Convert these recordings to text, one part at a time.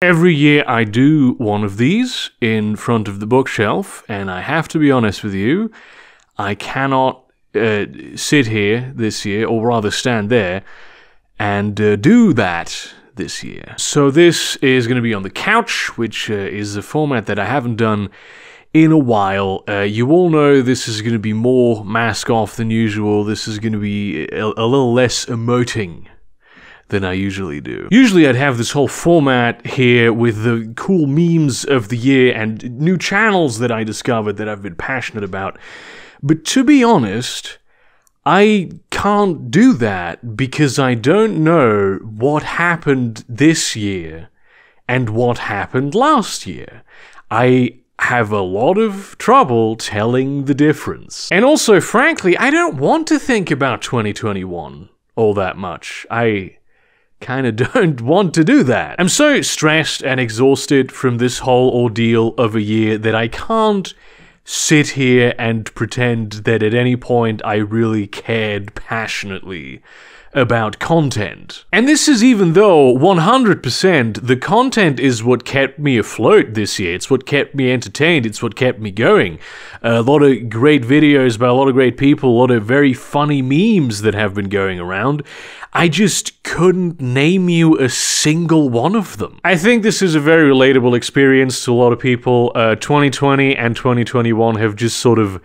Every year I do one of these in front of the bookshelf, and I have to be honest with you, I cannot sit here this year, or rather stand there, and do that this year. So this is going to be on the couch, which is a format that I haven't done in a while. You all know this is going to be more mask off than usual. This is going to be a little less emoting than I usually do. Usually I'd have this whole format here with the cool memes of the year and new channels that I discovered that I've been passionate about. But to be honest, I can't do that because I don't know what happened this year and what happened last year. I have a lot of trouble telling the difference. And also, frankly, I don't want to think about 2021 all that much. I kinda don't want to do that. I'm so stressed and exhausted from this whole ordeal of a year that I can't sit here and pretend that at any point I really cared passionately about content. And this is even though 100% the content is what kept me afloat this year. It's what kept me entertained. It's what kept me going. A lot of great videos by a lot of great people, a lot of very funny memes that have been going around. I just couldn't name you a single one of them. I think this is a very relatable experience to a lot of people. 2020 and 2021 have just sort of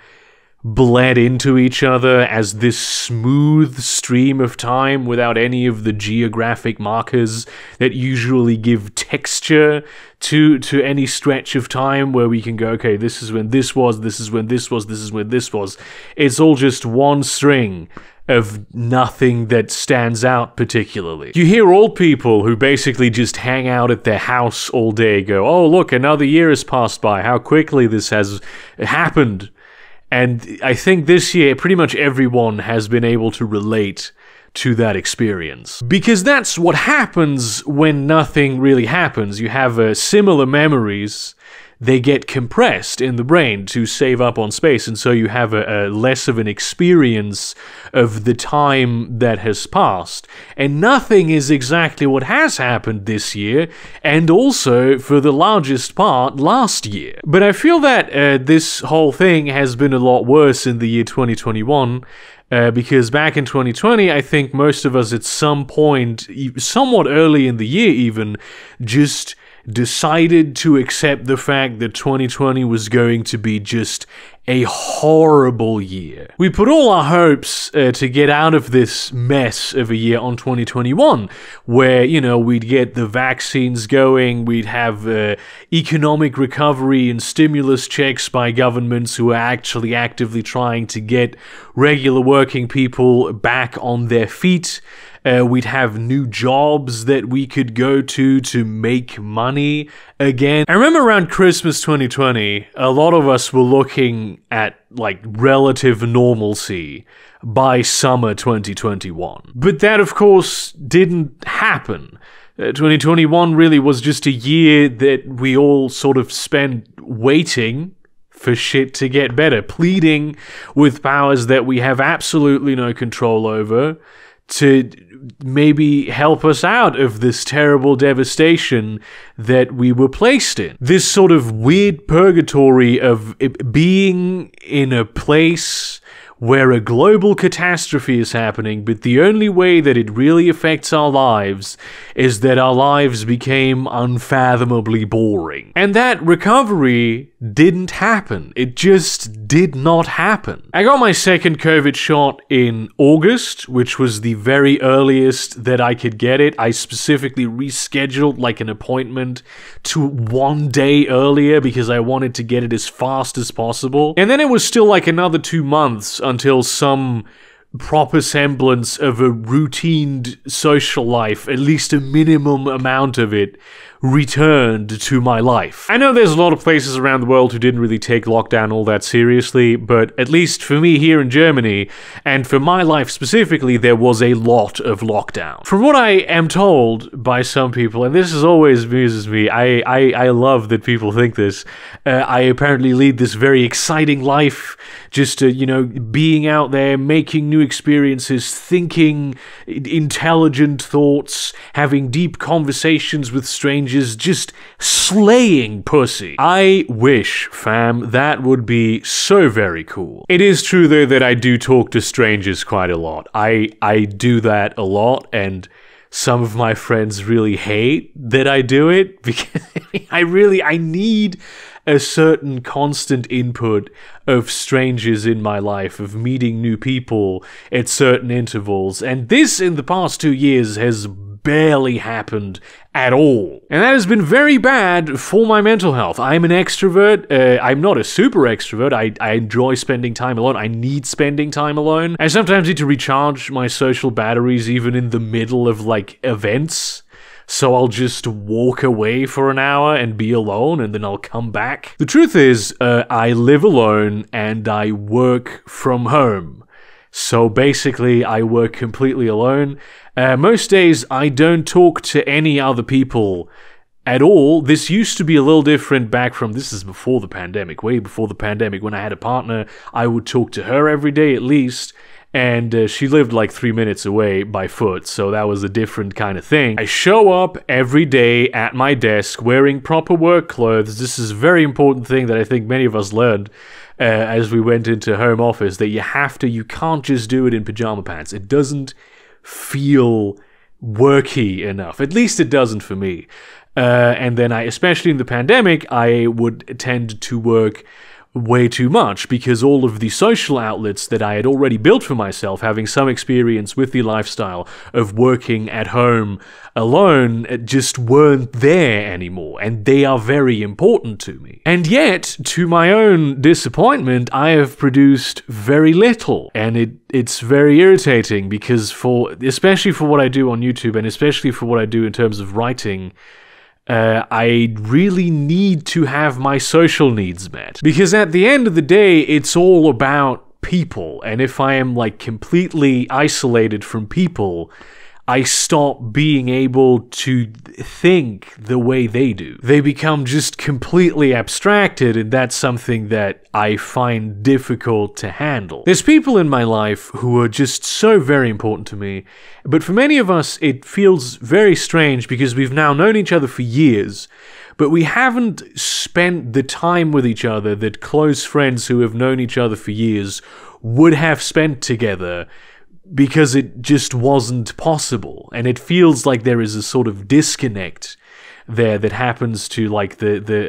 bled into each other as this smooth stream of time without any of the geographic markers that usually give texture to any stretch of time where we can go, okay, this is when this was, this is when this was, this is when this was. It's all just one string of nothing that stands out particularly. You hear old people who basically just hang out at their house all day go, oh look, another year has passed by, how quickly this has happened. And I think this year, pretty much everyone has been able to relate to that experience. Because that's what happens when nothing really happens. You have similar memories, they get compressed in the brain to save up on space, and so you have a less of an experience of the time that has passed. And nothing is exactly what has happened this year, and also, for the largest part, last year. But I feel that this whole thing has been a lot worse in the year 2021, because back in 2020, I think most of us at some point, somewhat early in the year even, just decided to accept the fact that 2020 was going to be just a horrible year. We put all our hopes to get out of this mess of a year on 2021, where, you know, we'd get the vaccines going, we'd have economic recovery and stimulus checks by governments who are actually actively trying to get regular working people back on their feet. We'd have new jobs that we could go to make money again. I remember around Christmas 2020, a lot of us were looking at, like, relative normalcy by summer 2021. But that, of course, didn't happen. 2021 really was just a year that we all sort of spent waiting for shit to get better, pleading with powers that we have absolutely no control over to maybe help us out of this terrible devastation that we were placed in. This sort of weird purgatory of being in a place where a global catastrophe is happening, but the only way that it really affects our lives is that our lives became unfathomably boring. And that recovery didn't happen. It just did not happen. I got my second COVID shot in August, which was the very earliest that I could get it. I specifically rescheduled like an appointment to one day earlier because I wanted to get it as fast as possible. And then it was still like another 2 months until some proper semblance of a routine social life, at least a minimum amount of it, returned to my life. I know there's a lot of places around the world who didn't really take lockdown all that seriously, but at least for me here in Germany, and for my life specifically, there was a lot of lockdown. From what I am told by some people, and this is always amuses me, I love that people think this, I apparently lead this very exciting life, just, you know, being out there, making new new experiences, thinking intelligent thoughts, having deep conversations with strangers, just slaying pussy. I wish, fam, that would be so very cool. It is true though that I do talk to strangers quite a lot. I do that a lot, and some of my friends really hate that I do it because I need a certain constant input of strangers in my life, of meeting new people at certain intervals, and this in the past 2 years has barely happened at all. And that has been very bad for my mental health. I'm an extrovert. I'm not a super extrovert. I enjoy spending time alone. I need spending time alone. I sometimes need to recharge my social batteries even in the middle of, like, events. So I'll just walk away for an hour and be alone, and then I'll come back. The truth is, I live alone and I work from home. So basically, I work completely alone. Most days, I don't talk to any other people at all. This used to be a little different back from, this is before the pandemic, way before the pandemic. When I had a partner, I would talk to her every day at least. And she lived like 3 minutes away by foot, so that was a different kind of thing. I show up every day at my desk wearing proper work clothes. This is a very important thing that I think many of us learned as we went into home office, that you can't just do it in pajama pants. It doesn't feel worky enough. At least it doesn't for me. And then especially in the pandemic, I would tend to work way too much because all of the social outlets that I had already built for myself, having some experience with the lifestyle of working at home alone, just weren't there anymore, and they are very important to me. And yet, to my own disappointment, I have produced very little, and it's very irritating because especially for what I do on YouTube, and especially for what I do in terms of writing, I really need to have my social needs met. Because at the end of the day, it's all about people. And if I am, like, completely isolated from people, I stop being able to think the way they do. They become just completely abstracted, and that's something that I find difficult to handle. There's people in my life who are just so very important to me, but for many of us, it feels very strange because we've now known each other for years, but we haven't spent the time with each other that close friends who have known each other for years would have spent together, because it just wasn't possible. And it feels like there is a sort of disconnect there that happens to, like,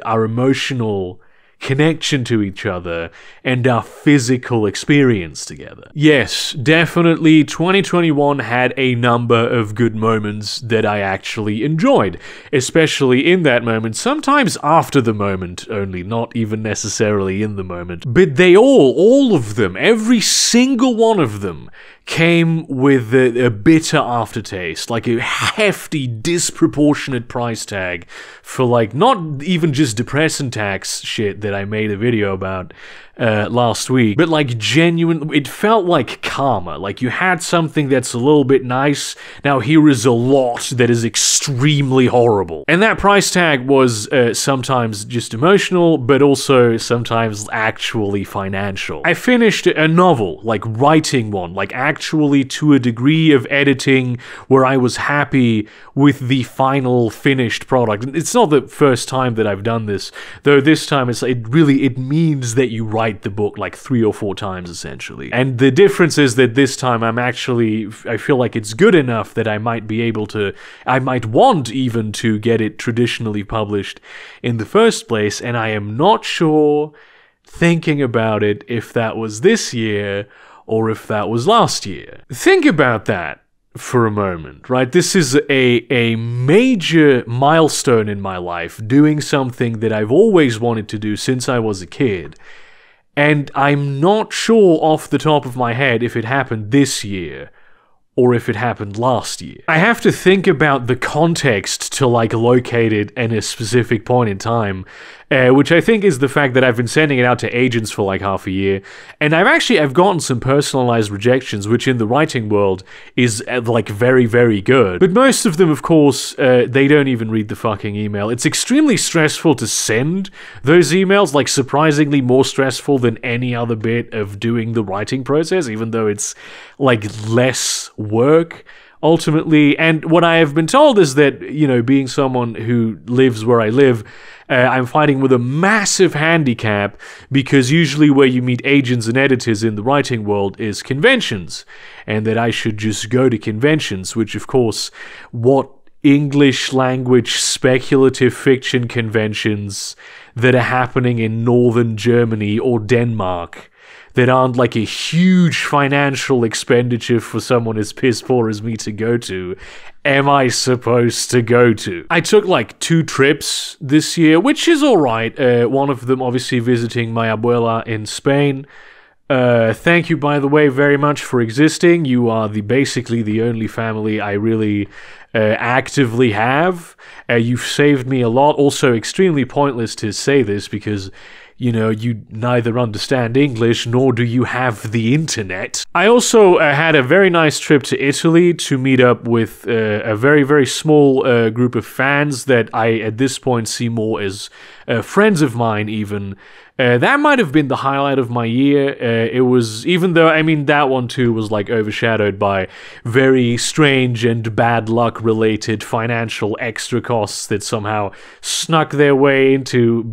our emotional connection to each other and our physical experience together. Yes, definitely 2021 had a number of good moments that I actually enjoyed, especially in that moment, sometimes after the moment only, not even necessarily in the moment. But they all of them, every single one of them, came with a bitter aftertaste, like a hefty, disproportionate price tag for, like, not even just depressant tax shit that I made a video about last week, but like genuine, it felt like karma. Like you had something that's a little bit nice, now here is a lot that is extremely horrible. And that price tag was sometimes just emotional, but also sometimes actually financial. I finished a novel, like writing one, like actually to a degree of editing where I was happy with the final finished product. It's not the first time that I've done this, though this time it means that you write the book like 3 or 4 times essentially. And the difference is that this time I feel like it's good enough that I might want even to get it traditionally published in the first place, and I am not sure, thinking about it, if that was this year or if that was last year. Think about that for a moment, right? This is a major milestone in my life, doing something that I've always wanted to do since I was a kid. And I'm not sure off the top of my head if it happened this year or if it happened last year. I have to think about the context to like locate it in a specific point in time. which I think is the fact that I've been sending it out to agents for like half a year, and I've gotten some personalized rejections, which in the writing world is like very, very good. But most of them, of course, they don't even read the fucking email. It's extremely stressful to send those emails, like surprisingly more stressful than any other bit of doing the writing process, even though it's like less work ultimately. And what I have been told is that, you know, being someone who lives where I live, I'm fighting with a massive handicap, because usually where you meet agents and editors in the writing world is conventions, and that I should just go to conventions, which of course, what English language speculative fiction conventions that are happening in northern Germany or Denmark that aren't like a huge financial expenditure for someone as piss poor as me to go to, am I supposed to go to? I took like 2 trips this year, which is alright. One of them obviously visiting my abuela in Spain. Thank you, by the way, very much for existing. You are basically the only family I really actively have. You've saved me a lot. Also, extremely pointless to say this because, you know, you neither understand English nor do you have the internet. I also had a very nice trip to Italy to meet up with a very, very small group of fans that I, at this point, see more as friends of mine, even. That might have been the highlight of my year. It was, even though, I mean, that one too was like overshadowed by very strange and bad luck related financial extra costs that somehow snuck their way into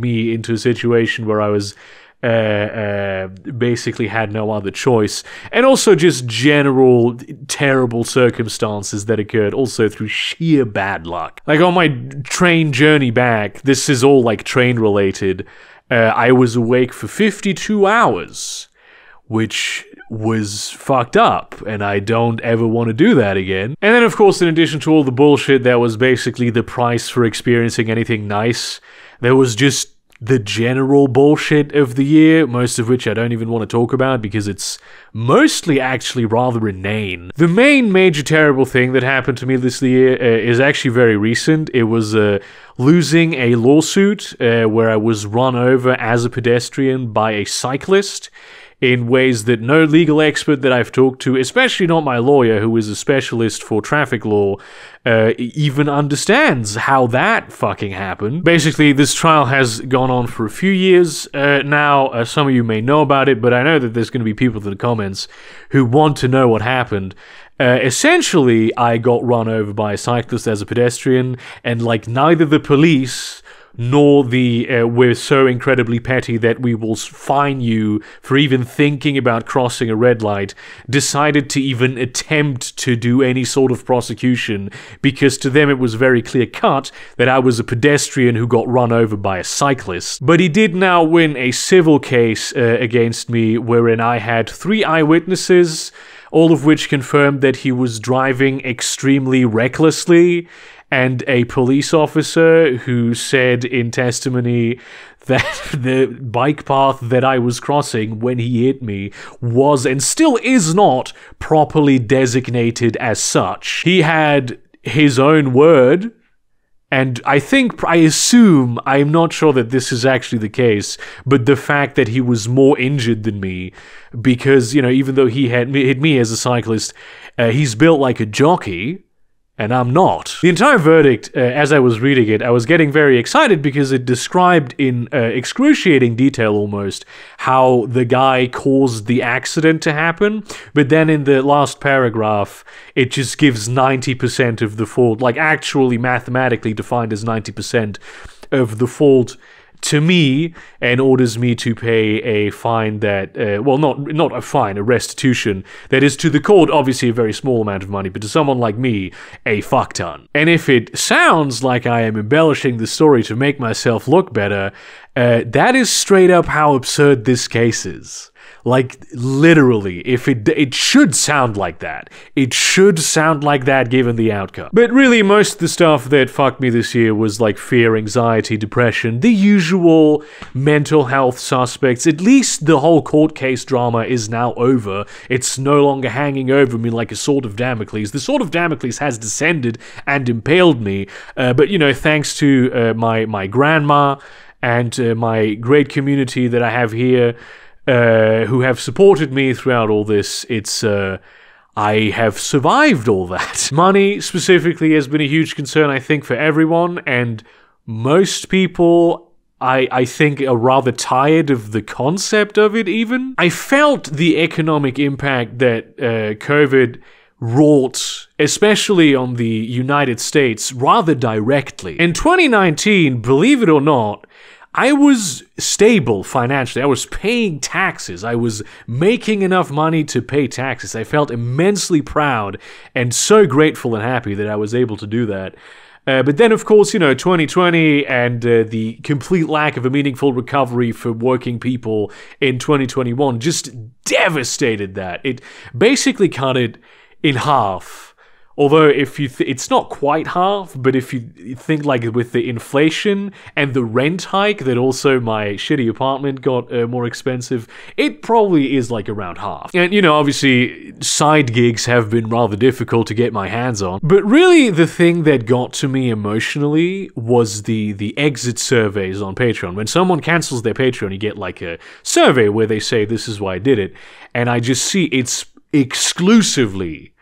a situation where I was basically had no other choice, and also just general terrible circumstances that occurred also through sheer bad luck. Like on my train journey back, this is all like train related, I was awake for 52 hours, which was fucked up, and I don't ever want to do that again. And then, of course, in addition to all the bullshit that was basically the price for experiencing anything nice, there was just the general bullshit of the year, most of which I don't even want to talk about because it's mostly actually rather inane. The main major terrible thing that happened to me this year is actually very recent. It was losing a lawsuit where I was run over as a pedestrian by a cyclist in ways that no legal expert that I've talked to, especially not my lawyer, who is a specialist for traffic law, even understands how that fucking happened. Basically, this trial has gone on for a few years now. Some of you may know about it, but I know that there's going to be people in the comments who want to know what happened. Essentially, I got run over by a cyclist as a pedestrian, and like neither the police nor the we're so incredibly petty that we will fine you for even thinking about crossing a red light decided to even attempt to do any sort of prosecution, because to them it was very clear cut that I was a pedestrian who got run over by a cyclist. But he did now win a civil case against me, wherein I had 3 eyewitnesses, all of which confirmed that he was driving extremely recklessly, and a police officer who said in testimony that the bike path that I was crossing when he hit me was and still is not properly designated as such. He had his own word, and I assume, I'm not sure that this is actually the case, but the fact that he was more injured than me, because, you know, even though he hit me as a cyclist, he's built like a jockey, and I'm not. The entire verdict, as I was reading it, I was getting very excited because it described in excruciating detail almost how the guy caused the accident to happen, but then in the last paragraph, it just gives 90% of the fault, like actually mathematically defined as 90% of the fault to me, and orders me to pay a fine that, well, not a fine, a restitution that is to the court obviously a very small amount of money, but to someone like me, a fuck ton. And if it sounds like I am embellishing the story to make myself look better, that is straight up how absurd this case is. Like, literally, if it should sound like that. It should sound like that given the outcome. But really, most of the stuff that fucked me this year was like fear, anxiety, depression, the usual mental health suspects. At least the whole court case drama is now over. It's no longer hanging over me like a sword of Damocles. The sword of Damocles has descended and impaled me. But, you know, thanks to my grandma, and my great community that I have here, who have supported me throughout all this. I have survived all that. Money, specifically, has been a huge concern, I think, for everyone, and most people, I think, are rather tired of the concept of it, even. I felt the economic impact that COVID wrought, especially on the United States, rather directly. In 2019, believe it or not, I was stable financially. I was paying taxes. I was making enough money to pay taxes. I felt immensely proud and so grateful and happy that I was able to do that. But then, of course, 2020 and the complete lack of a meaningful recovery for working people in 2021 just devastated that. It basically cut it in half. Although, if you it's not quite half, but if you think like with the inflation and the rent hike that also my shitty apartment got more expensive, it probably is like around half. And, obviously, side gigs have been rather difficult to get my hands on. But really, the thing that got to me emotionally was the exit surveys on Patreon. When someone cancels their Patreon, you get like a survey where they say, this is why I did it. And I just see it's exclusively...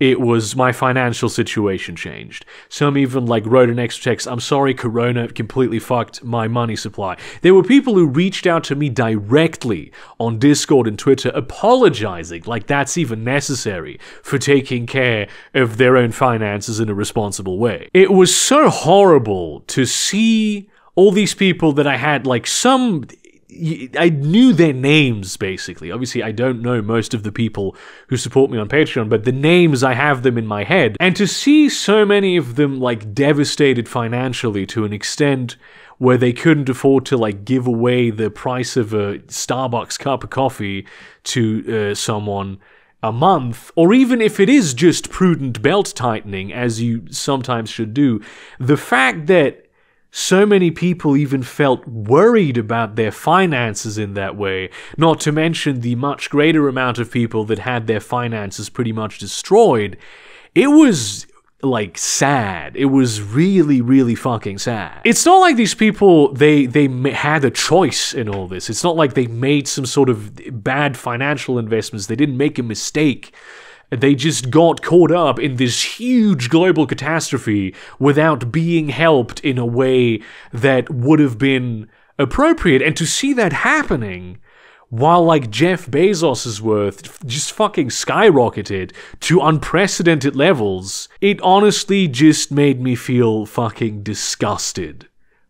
it was my financial situation changed. Some even wrote an extra text, I'm sorry, Corona completely fucked my money supply. There were people who reached out to me directly on Discord and Twitter apologizing, like that's even necessary, for taking care of their own finances in a responsible way. It was so horrible to see all these people that I had, I knew their names, basically. Obviously, I don't know most of the people who support me on Patreon, but the names, I have them in my head. And to see so many of them, devastated financially to an extent where they couldn't afford to, give away the price of a Starbucks cup of coffee to someone a month, or even if it is just prudent belt tightening, as you sometimes should do, the fact that so many people even felt worried about their finances in that way, not to mention the much greater amount of people that had their finances pretty much destroyed. It was, sad. It was really, really fucking sad. It's not like these people, they had a choice in all this. It's not like they made some sort of bad financial investments. They didn't make a mistake. They just got caught up in this huge global catastrophe without being helped in a way that would have been appropriate. And to see that happening while Jeff Bezos' worth just fucking skyrocketed to unprecedented levels, it honestly just made me feel fucking disgusted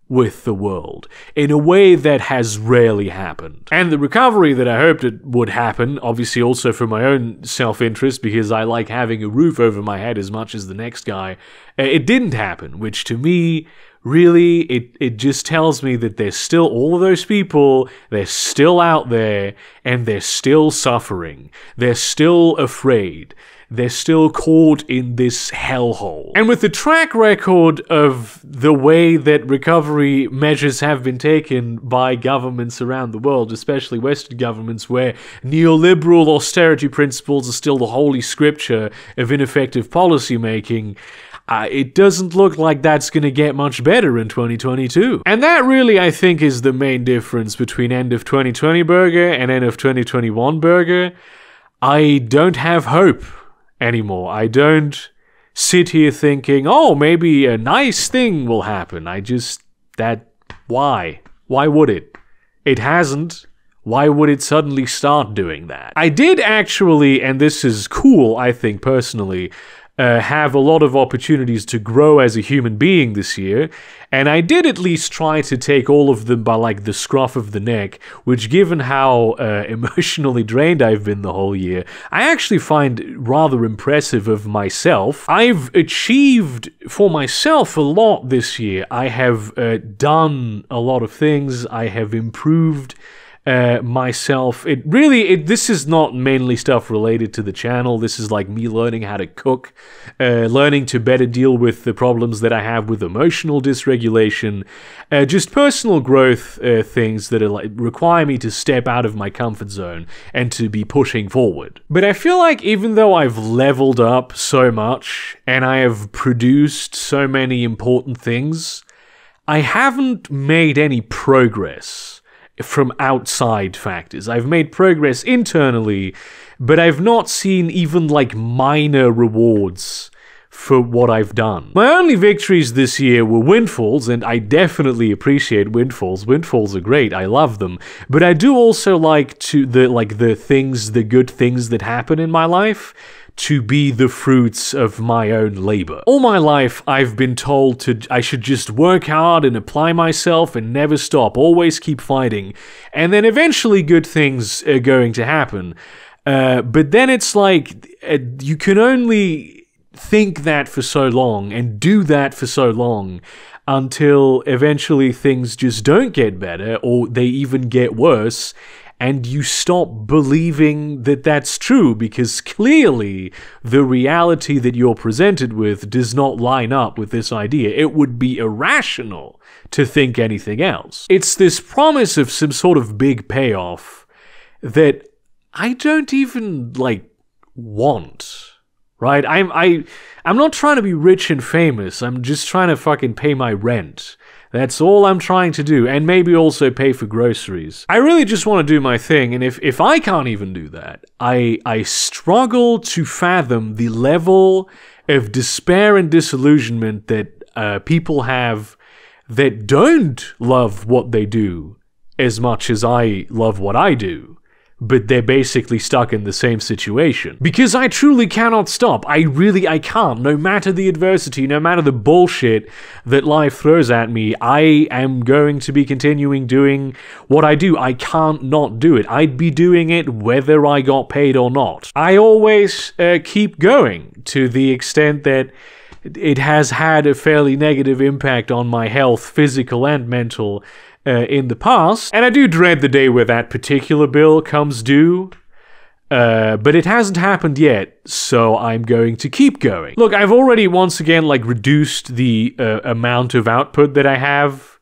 with the world in a way that has rarely happened. And the recovery that I hoped it would happen, obviously also for my own self-interest, because I like having a roof over my head as much as the next guy, it didn't happen, which to me, really, it just tells me that there's still all of those people, they're still out there, and they're still suffering. They're still afraid. They're still caught in this hellhole. And with the track record of the way that recovery measures have been taken by governments around the world, especially Western governments, where neoliberal austerity principles are still the holy scripture of ineffective policymaking, it doesn't look like that's going to get much better in 2022. And that really, I think, is the main difference between end of 2020 Burger and end of 2021 Burger. I don't have hope anymore. I don't sit here thinking, oh, maybe a nice thing will happen. Why? Why would it? It hasn't. Why would it suddenly start doing that? I did actually, and this is cool, I think, personally, have a lot of opportunities to grow as a human being this year, and I did at least try to take all of them by the scruff of the neck, which, given how emotionally drained I've been the whole year, I actually find rather impressive of myself. I've achieved for myself a lot this year. I have done a lot of things. I have improved myself. This is not mainly stuff related to the channel. This is me learning how to cook, learning to better deal with the problems that I have with emotional dysregulation, just personal growth things that are require me to step out of my comfort zone and to be pushing forward. But I feel like even though I've leveled up so much and I have produced so many important things, I haven't made any progress from outside factors. I've made progress internally, but I've not seen even like minor rewards for what I've done. My only victories this year were windfalls, and I definitely appreciate windfalls. Windfalls are great, I love them. But I do also like the good things that happen in my life to be the fruits of my own labor. All my life, I've been told I should just work hard and apply myself and never stop, always keep fighting. And then eventually good things are going to happen. But then it's like, you can only think that for so long and do that for so long until eventually things just don't get better or they even get worse, and you stop believing that that's true because clearly the reality that you're presented with does not line up with this idea. It would be irrational to think anything else. It's this promise of some sort of big payoff that I don't even, want. Right? I'm not trying to be rich and famous. I'm just trying to fucking pay my rent. That's all I'm trying to do. And maybe also pay for groceries. I really just want to do my thing. And if I can't even do that, I struggle to fathom the level of despair and disillusionment that people have that don't love what they do as much as I love what I do. But they're basically stuck in the same situation. Because I truly cannot stop. I can't. No matter the adversity, no matter the bullshit that life throws at me, I am going to be continuing doing what I do. I can't not do it. I'd be doing it whether I got paid or not. I always keep going to the extent that it has had a fairly negative impact on my health, physical and mental, in the past, and I do dread the day where that particular bill comes due, but it hasn't happened yet, so I'm going to keep going. Look, I've already once again reduced the amount of output that I have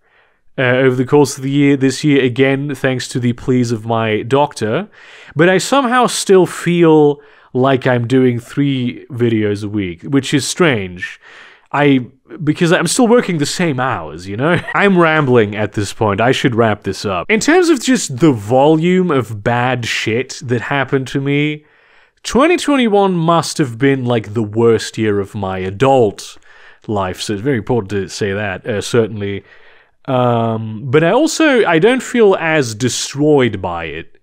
over the course of the year, this year again, thanks to the pleas of my doctor, but I somehow still feel like I'm doing 3 videos a week, which is strange. Because I'm still working the same hours, you know? I'm rambling at this point. I should wrap this up. In terms of just the volume of bad shit that happened to me, 2021 must have been the worst year of my adult life, so it's very important to say that, certainly. But I don't feel as destroyed by it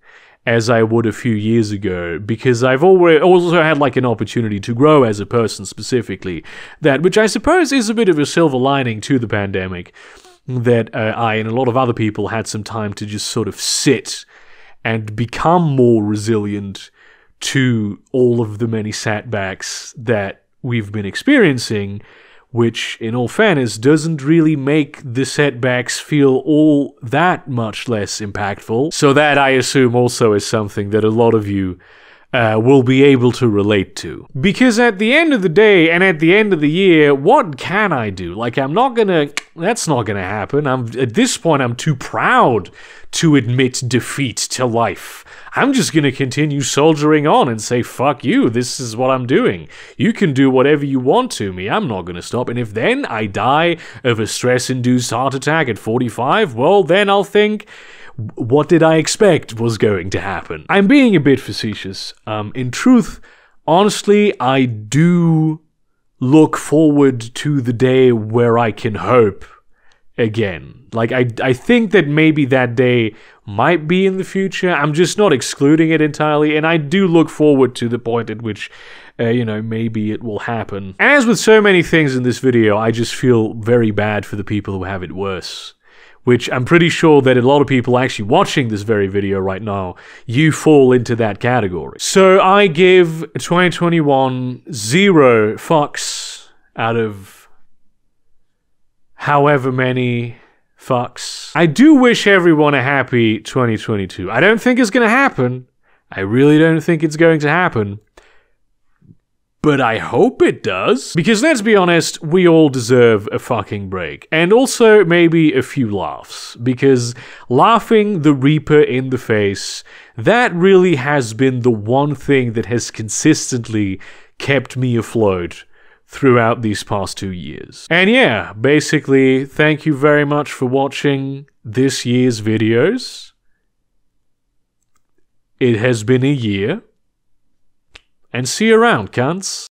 as I would a few years ago, because I've also had an opportunity to grow as a person specifically, which I suppose is a bit of a silver lining to the pandemic, that I and a lot of other people had some time to just sort of sit and become more resilient to all of the many setbacks that we've been experiencing, which, in all fairness, doesn't really make the setbacks feel all that much less impactful. So that, I assume, also is something that a lot of you will be able to relate to. Because at the end of the day, and at the end of the year, what can I do? That's not gonna happen. At this point, I'm too proud to admit defeat to life. I'm just gonna continue soldiering on and say, fuck you, this is what I'm doing. You can do whatever you want to me, I'm not gonna stop. And if then I die of a stress-induced heart attack at 45, well, then I'll think, what did I expect was going to happen? I'm being a bit facetious. In truth, honestly, I do look forward to the day where I can hope again. I think that maybe that day might be in the future. I'm just not excluding it entirely, and I do look forward to the point at which, maybe it will happen. And as with so many things in this video, I just feel very bad for the people who have it worse. Which I'm pretty sure that a lot of people actually watching this very video right now, you fall into that category. So I give 2021 0 fucks out of however many fucks. I do wish everyone a happy 2022. I don't think it's gonna happen. I really don't think it's going to happen. But I hope it does. Because let's be honest, we all deserve a fucking break. And also maybe a few laughs. Because laughing the Reaper in the face, that really has been the one thing that has consistently kept me afloat throughout these past 2 years. And yeah, basically, thank you very much for watching this year's videos. It has been a year. And see you around, cunts.